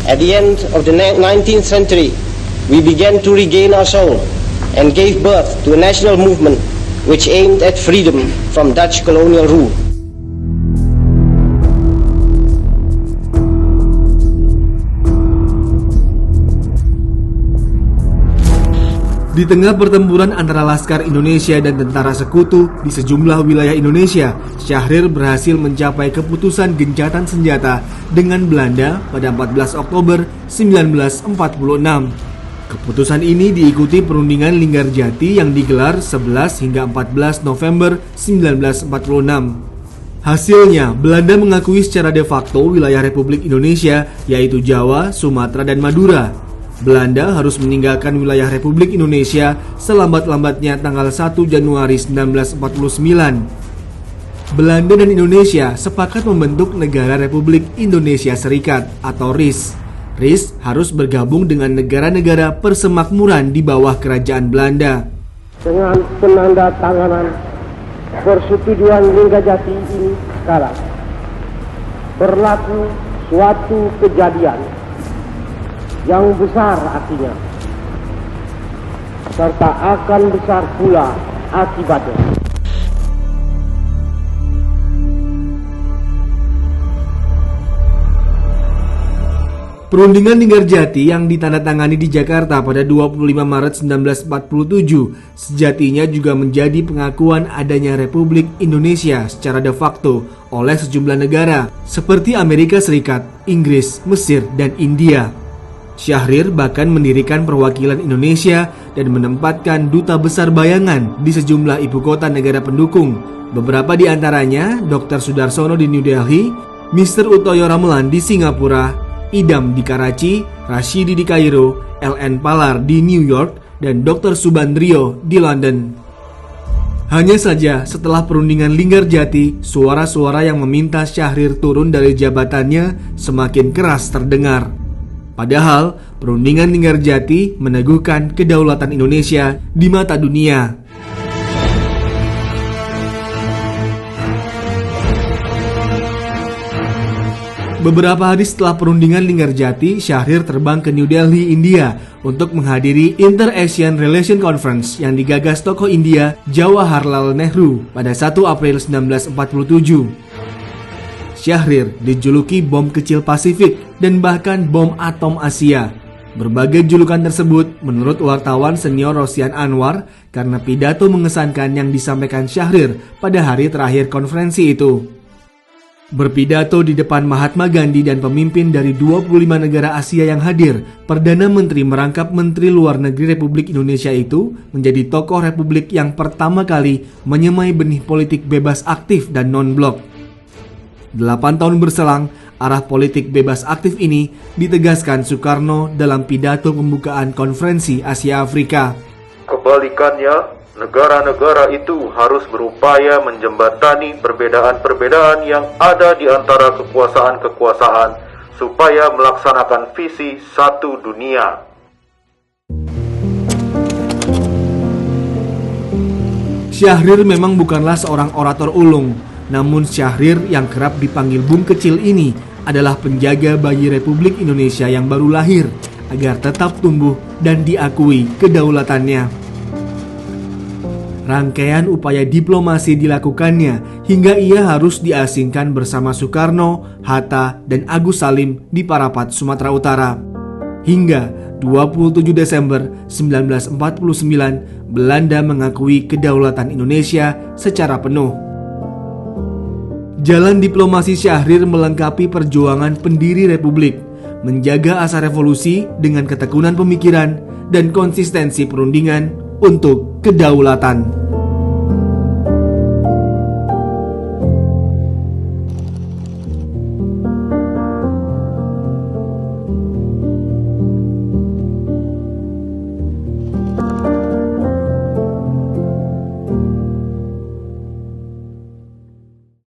At the end of the 19th century, we began to regain our soul and gave birth to a national movement which aimed at freedom from Dutch colonial rule. Di tengah pertempuran antara Laskar Indonesia dan tentara sekutu di sejumlah wilayah Indonesia, Syahrir berhasil mencapai keputusan gencatan senjata dengan Belanda pada 14 Oktober 1946. Keputusan ini diikuti perundingan Linggarjati yang digelar 11 hingga 14 November 1946. Hasilnya, Belanda mengakui secara de facto wilayah Republik Indonesia, yaitu Jawa, Sumatera, dan Madura. Belanda harus meninggalkan wilayah Republik Indonesia selambat-lambatnya tanggal 1 Januari 1949. Belanda dan Indonesia sepakat membentuk Negara Republik Indonesia Serikat atau RIS. RIS harus bergabung dengan negara-negara persemakmuran di bawah kerajaan Belanda. Dengan penandatanganan persetujuan Linggarjati ini sekarang berlaku suatu kejadian yang besar artinya, serta akan besar pula akibatnya. Perundingan Linggarjati yang ditandatangani di Jakarta pada 25 Maret 1947 sejatinya juga menjadi pengakuan adanya Republik Indonesia secara de facto oleh sejumlah negara seperti Amerika Serikat, Inggris, Mesir, dan India. Syahrir bahkan mendirikan perwakilan Indonesia dan menempatkan duta besar bayangan di sejumlah ibu kota negara pendukung. Beberapa di antaranya Dr. Sudarsono di New Delhi, Mr. Utoyo Ramelan di Singapura, Idam di Karachi, Rashidi di Kairo, LN Palar di New York, dan Dr. Subandrio di London. Hanya saja setelah perundingan Linggarjati, suara-suara yang meminta Syahrir turun dari jabatannya semakin keras terdengar. Padahal, perundingan Linggarjati meneguhkan kedaulatan Indonesia di mata dunia. Beberapa hari setelah perundingan Linggarjati, Syahrir terbang ke New Delhi, India untuk menghadiri Inter-Asian Relation Conference yang digagas tokoh India Jawaharlal Nehru pada 1 April 1947. Syahrir dijuluki bom kecil Pasifik dan bahkan bom atom Asia. Berbagai julukan tersebut menurut wartawan senior Rosian Anwar karena pidato mengesankan yang disampaikan Syahrir pada hari terakhir konferensi itu. Berpidato di depan Mahatma Gandhi dan pemimpin dari 25 negara Asia yang hadir, Perdana Menteri merangkap Menteri Luar Negeri Republik Indonesia itu menjadi tokoh Republik yang pertama kali menyemai benih politik bebas aktif dan non-blok. 8 tahun berselang, arah politik bebas aktif ini ditegaskan Soekarno dalam pidato pembukaan konferensi Asia Afrika. Kebalikannya, negara-negara itu harus berupaya menjembatani perbedaan-perbedaan yang ada di antara kekuasaan-kekuasaan supaya melaksanakan visi satu dunia. Syahrir memang bukanlah seorang orator ulung. Namun Syahrir yang kerap dipanggil Bung Kecil ini adalah penjaga bayi Republik Indonesia yang baru lahir agar tetap tumbuh dan diakui kedaulatannya. Rangkaian upaya diplomasi dilakukannya hingga ia harus diasingkan bersama Soekarno, Hatta, dan Agus Salim di Parapat, Sumatera Utara. Hingga 27 Desember 1949, Belanda mengakui kedaulatan Indonesia secara penuh. Jalan diplomasi Syahrir melengkapi perjuangan pendiri Republik, menjaga asa revolusi dengan ketekunan pemikiran dan konsistensi perundingan untuk kedaulatan.